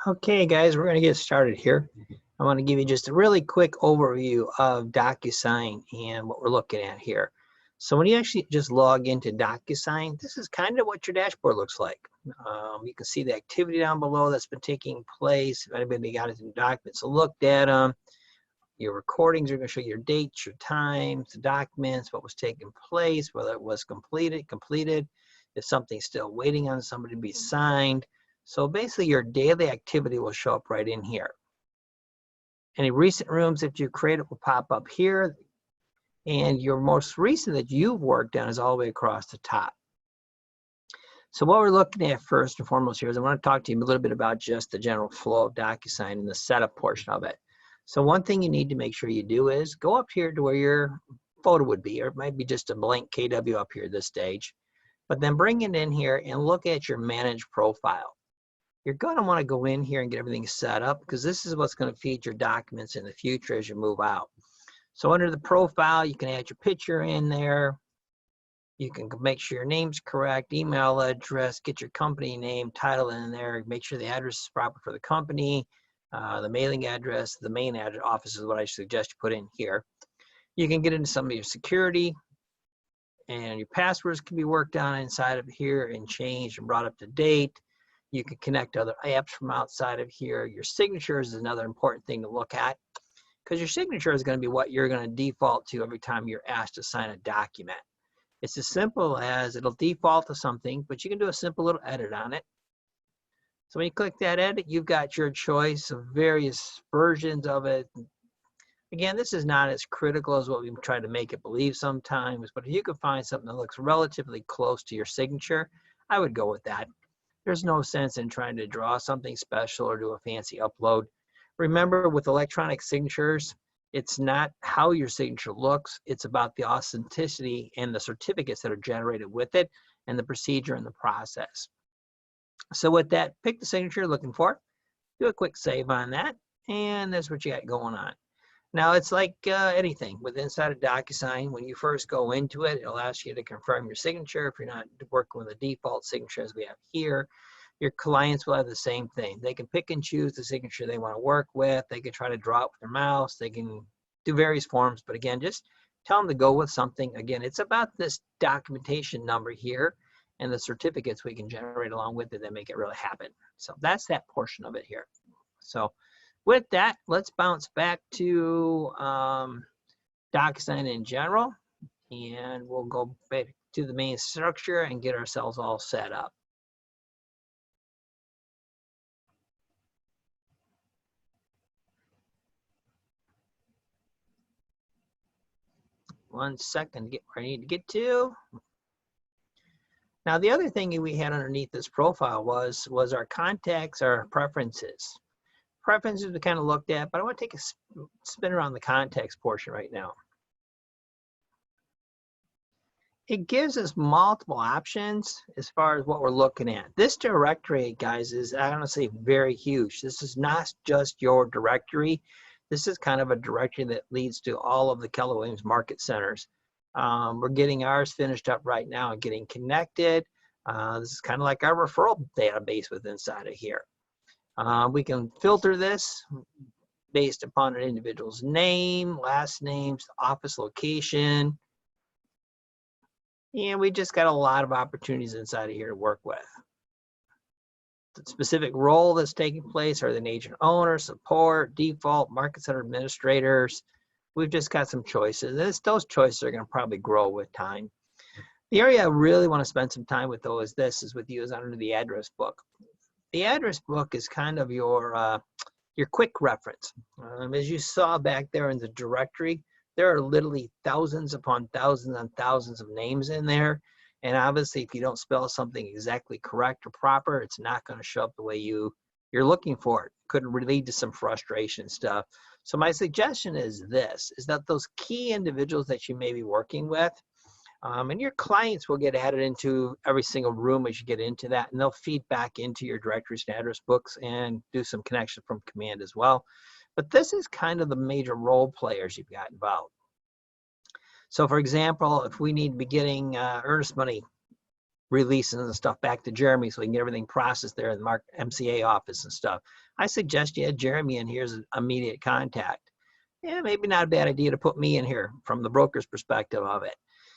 Okay, guys, we're going to get started here. I want to give you just a really quick overview of DocuSign and what we're looking at here. So when you actually just log into DocuSign, this is kind of what your dashboard looks like. You can see the activity down below that's been taking place. If anybody got it in documents, looked at them. Your recordings are going to show your dates, your times, the documents, what was taking place, whether it was completed, if something's still waiting on somebody to be signed. So basically your daily activity will show up right in here. Any recent rooms that you created will pop up here. And your most recent that you've worked on is all the way across the top. So what we're looking at first and foremost here is I want to talk to you a little bit about just the general flow of DocuSign and the setup portion of it. So one thing you need to make sure you do is go up here to where your photo would be, or it might be just a blank KW up here at this stage. But then bring it in here and look at your manage profile. You're going to want to go in here and get everything set up because this is what's going to feed your documents in the future as you move out. So under the profile, you can add your picture in there. You can make sure your name's correct, email address, get your company name, title in there, make sure the address is proper for the company, the mailing address, the main address, office is what I suggest you put in here. You can get into some of your security, and your passwords can be worked on inside of here and changed and brought up to date. You can connect other apps from outside of here. Your signatures is another important thing to look at because your signature is going to be what you're going to default to every time you're asked to sign a document. It's as simple as it'll default to something, but you can do a simple little edit on it. So when you click that edit, you've got your choice of various versions of it. Again, this is not as critical as what we try to make it believe sometimes, but if you can find something that looks relatively close to your signature, I would go with that. There's no sense in trying to draw something special or do a fancy upload. Remember, with electronic signatures, it's not how your signature looks, it's about the authenticity and the certificates that are generated with it and the procedure and the process. So with that, pick the signature you're looking for, do a quick save on that, and that's what you got going on. Now, it's like anything with inside of DocuSign. When you first go into it, it'll ask you to confirm your signature. If you're not working with a default signature as we have here, your clients will have the same thing. They can pick and choose the signature they want to work with. They can try to draw it with their mouse. They can do various forms. But again, just tell them to go with something. Again, it's about this documentation number here and the certificates we can generate along with it that make it really happen. So that's that portion of it here. So with that, let's bounce back to DocuSign in general, and we'll go back to the main structure and get ourselves all set up. One second to get where I need to get to. Now, the other thing we had underneath this profile was our contacts, our preferences. Preferences we kind of looked at, but I want to take a spin around the contacts portion right now. It gives us multiple options as far as what we're looking at. This directory, guys, is, I want to say, very huge. This is not just your directory. This is kind of a directory that leads to all of the Keller Williams market centers. We're getting ours finished up right now and getting connected. This is kind of like our referral database with inside of here. We can filter this based upon an individual's name, last names, office location. And we just got a lot of opportunities inside of here to work with. The specific role that's taking place are the agent owner, support, default, market center administrators. We've just got some choices. Those choices are going to probably grow with time. The area I really want to spend some time with, though, is with you is under the address book. The address book is kind of your quick reference. As you saw back there in the directory, there are literally thousands upon thousands and thousands of names in there. And obviously, if you don't spell something exactly correct or proper, it's not going to show up the way you're looking for it. Could lead to some frustration stuff. So my suggestion is this, is that those key individuals that you may be working with, and your clients will get added into every single room as you get into that, and they'll feed back into your directories and address books and do some connection from command as well. But this is kind of the major role players you've got involved. So for example, if we need to be getting earnest money releases and stuff back to Jeremy so we can get everything processed there in the MCA office and stuff. I suggest you add Jeremy in here as an immediate contact. Yeah, maybe not a bad idea to put me in here from the broker's perspective of it.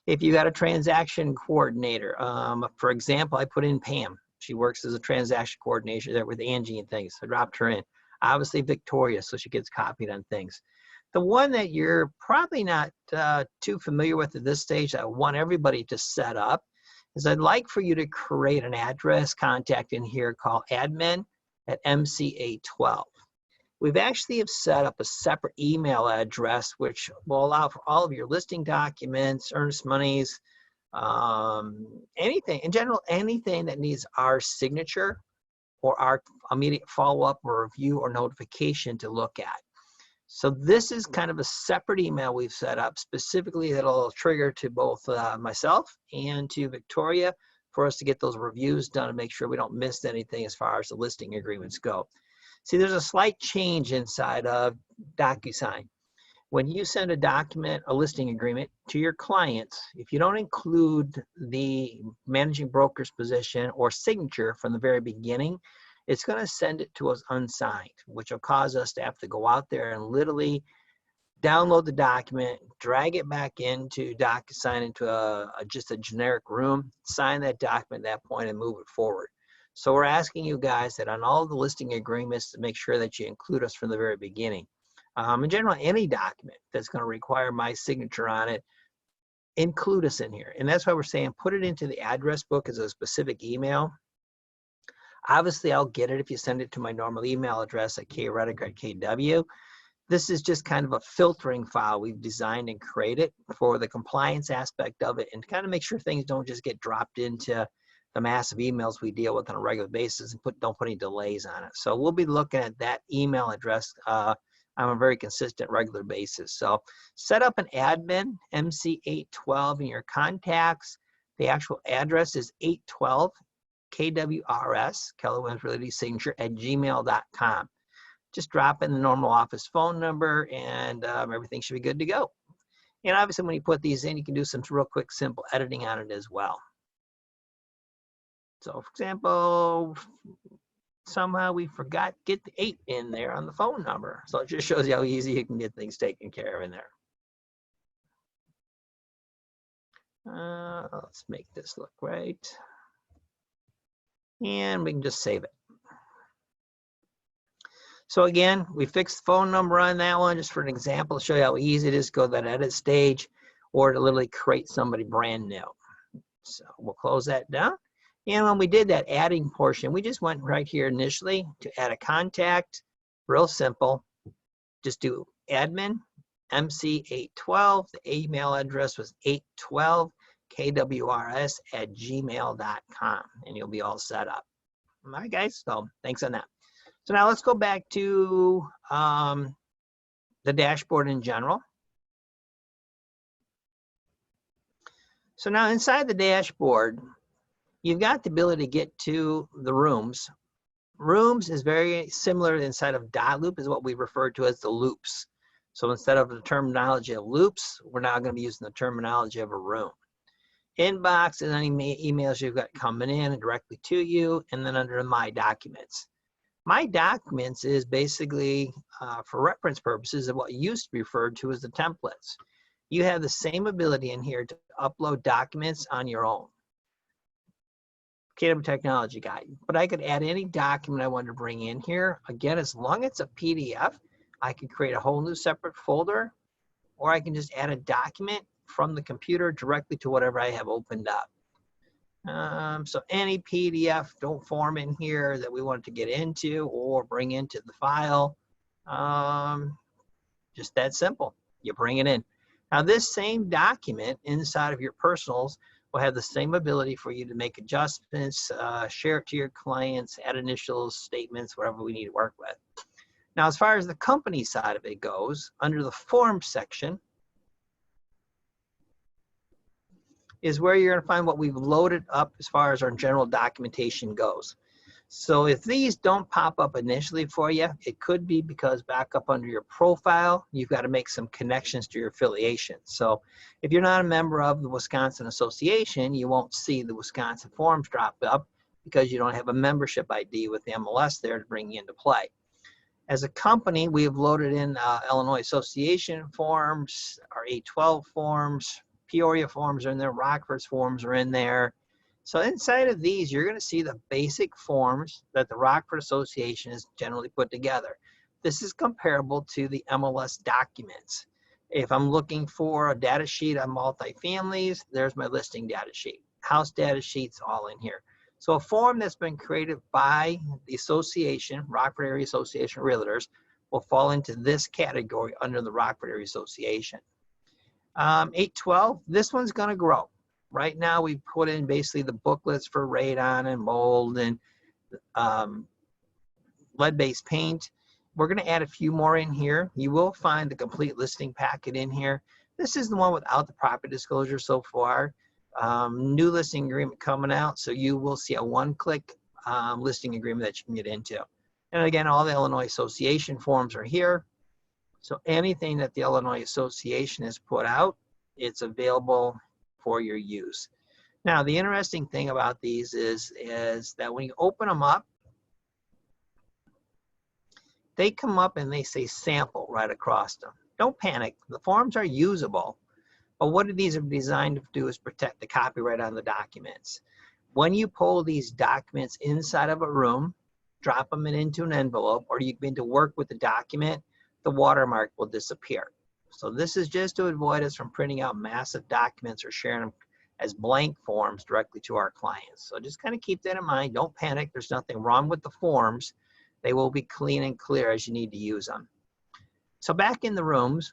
If you got a transaction coordinator, for example, I put in Pam. She works as a transaction coordinator there with Angie and things. I dropped her in. Obviously Victoria, so she gets copied on things. The one that you're probably not too familiar with at this stage, I want everybody to set up, is I'd like for you to create an address contact in here called admin@MCA12. We've actually have set up a separate email address, which will allow for all of your listing documents, earnest monies, anything, in general, anything that needs our signature or our immediate follow-up or review or notification to look at. So this is kind of a separate email we've set up specifically that'll trigger to both myself and to Victoria for us to get those reviews done and make sure we don't miss anything as far as the listing agreements go. See, there's a slight change inside of DocuSign. When you send a document, a listing agreement to your clients, if you don't include the managing broker's position or signature from the very beginning, it's going to send it to us unsigned, which will cause us to have to go out there and literally download the document, drag it back into DocuSign into just a generic room, sign that document at that point and move it forward. So we're asking you guys that on all the listing agreements to make sure that you include us from the very beginning. In general, any document that's going to require my signature on it, include us in here. And that's why we're saying put it into the address book as a specific email. Obviously, I'll get it if you send it to my normal email address at krediger@kw. This is just kind of a filtering file we've designed and created for the compliance aspect of it and to kind of make sure things don't just get dropped into the massive emails we deal with on a regular basis and don't put any delays on it. So we'll be looking at that email address on a very consistent, regular basis. So set up an admin, MC812 in your contacts. The actual address is 812 KWRS, Keller Williams Realty Signature @gmail.com. Just drop in the normal office phone number and everything should be good to go. And obviously when you put these in, you can do some real quick, simple editing on it as well. So for example, somehow we forgot to get the 8 in there on the phone number. So it just shows you how easy you can get things taken care of in there. Let's make this look right. And we can just save it. So again, we fixed the phone number on that one just for an example to show you how easy it is to go to that edit stage or to literally create somebody brand new. So we'll close that down. And when we did that adding portion, we just went right here initially to add a contact. Real simple. Just do admin, MC812. The email address was 812 KWRS@gmail.com. And you'll be all set up. All right, guys. So thanks on that. So now let's go back to the dashboard in general. So now inside the dashboard, you've got the ability to get to the rooms. Rooms is very similar inside of loop is what we refer to as the loops. So instead of the terminology of loops, we're now going to be using the terminology of a room. Inbox is any emails you've got coming in and directly to you, and then under My Documents. My Documents is basically, for reference purposes, of what used to be referred to as the templates. You have the same ability in here to upload documents on your own. KW Technology Guide. But I could add any document I wanted to bring in here. Again, as long as it's a PDF, I could create a whole new separate folder, or I can just add a document from the computer directly to whatever I have opened up. So any PDF form in here that we want to get into or bring into the file, just that simple. You bring it in. Now this same document inside of your personals will have the same ability for you to make adjustments, share it to your clients, add initials, statements, whatever we need to work with. Now, as far as the company side of it goes, under the form section is where you're going to find what we've loaded up as far as our general documentation goes. So if these don't pop up initially for you, it could be because back up under your profile, you've got to make some connections to your affiliation. So if you're not a member of the Wisconsin Association, you won't see the Wisconsin forms drop up because you don't have a membership ID with the MLS there to bring you into play. As a company, we have loaded in Illinois Association forms, our 812 forms, Peoria forms are in there, Rockford's forms are in there. So inside of these, you're going to see the basic forms that the Rockford Association has generally put together. This is comparable to the MLS documents. If I'm looking for a data sheet on multifamilies, there's my listing data sheet. House data sheets all in here. So a form that's been created by the association, Rockford Area Association of Realtors, will fall into this category under the Rockford Area Association. 812, this one's going to grow. Right now, we put in basically the booklets for radon and mold and lead-based paint. We're going to add a few more in here. You will find the complete listing packet in here. This is the one without the property disclosure so far. New listing agreement coming out, so you will see a one-click listing agreement that you can get into. And again, all the Illinois Association forms are here. So anything that the Illinois Association has put out, it's available for your use. Now, the interesting thing about these is that when you open them up, they come up and they say sample right across them. Don't panic. The forms are usable, but what these are designed to do is protect the copyright on the documents. When you pull these documents inside of a room, drop them into an envelope, or you begin to work with the document, the watermark will disappear. So this is just to avoid us from printing out massive documents or sharing them as blank forms directly to our clients. So just kind of keep that in mind. Don't panic. There's nothing wrong with the forms. They will be clean and clear as you need to use them. So back in the rooms,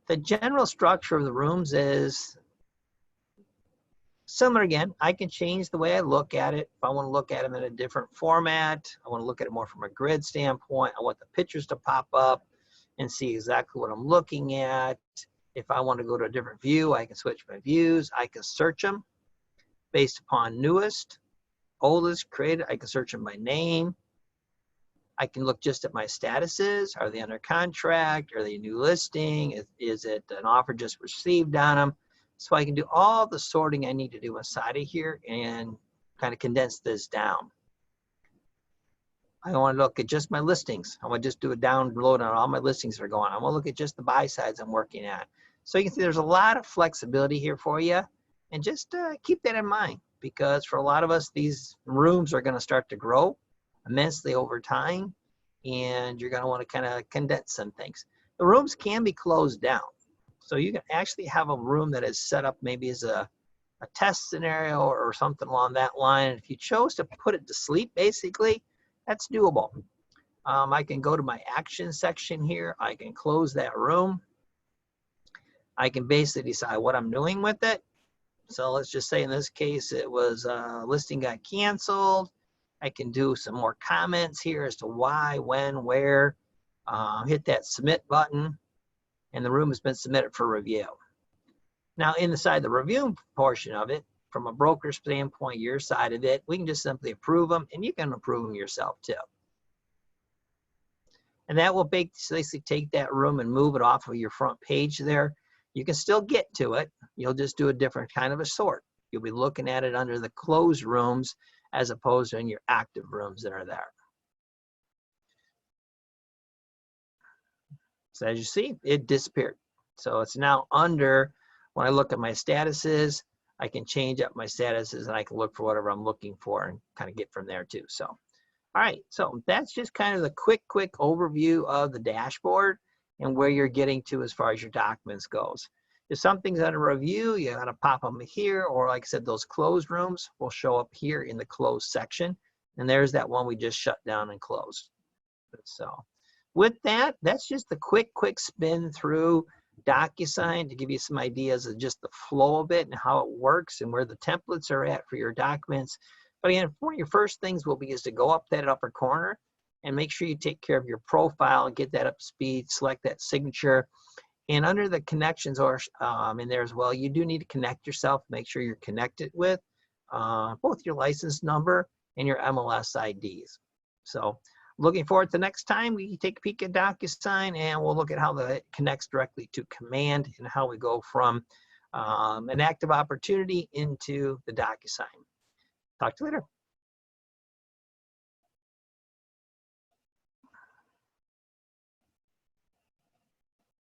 the general structure of the rooms is similar again. I can change the way I look at it. If I want to look at them in a different format, I want to look at it more from a grid standpoint. I want the pictures to pop up and see exactly what I'm looking at. If I want to go to a different view, I can switch my views. I can search them based upon newest, oldest, created. I can search them by name. I can look just at my statuses. Are they under contract? Are they a new listing? Is it an offer just received on them? So I can do all the sorting I need to do inside of here and kind of condense this down. I want to look at just my listings. I want to just do a download on all my listings that are going on. I want to look at just the buy sides I'm working at. So you can see there's a lot of flexibility here for you. And just keep that in mind, because for a lot of us, these rooms are going to start to grow immensely over time. And you're going to want to kind of condense some things. The rooms can be closed down. So you can actually have a room that is set up maybe as a test scenario or something along that line. And if you chose to put it to sleep, basically, that's doable. I can go to my action section here. I can close that room. I can basically decide what I'm doing with it. So let's just say in this case, it was listing got canceled. I can do some more comments here as to why, when, where. Hit that submit button, and the room has been submitted for review. Now, inside the review portion of it, from a broker standpoint, your side of it, we can just simply approve them, and you can approve them yourself too. And that will basically take that room and move it off of your front page there. You can still get to it. You'll just do a different kind of a sort. You'll be looking at it under the closed rooms as opposed to in your active rooms that are there. So as you see, it disappeared. So it's now under, when I look at my statuses, I can change up my statuses and I can look for whatever I'm looking for and kind of get from there too. So, all right, so that's just kind of the quick overview of the dashboard and where you're getting to as far as your documents goes. If something's under review, you gotta pop them here, or like I said, those closed rooms will show up here in the closed section. And there's that one we just shut down and closed. So with that, that's just the quick spin through DocuSign to give you some ideas of just the flow of it and how it works and where the templates are at for your documents. But again, one of your first things will be is to go up that upper corner and make sure you take care of your profile and get that up to speed, select that signature. And under the connections or in there as well, you do need to connect yourself, make sure you're connected with both your license number and your MLS IDs. So looking forward to next time we take a peek at DocuSign, and we'll look at how it connects directly to Command and how we go from an active opportunity into the DocuSign. Talk to you later.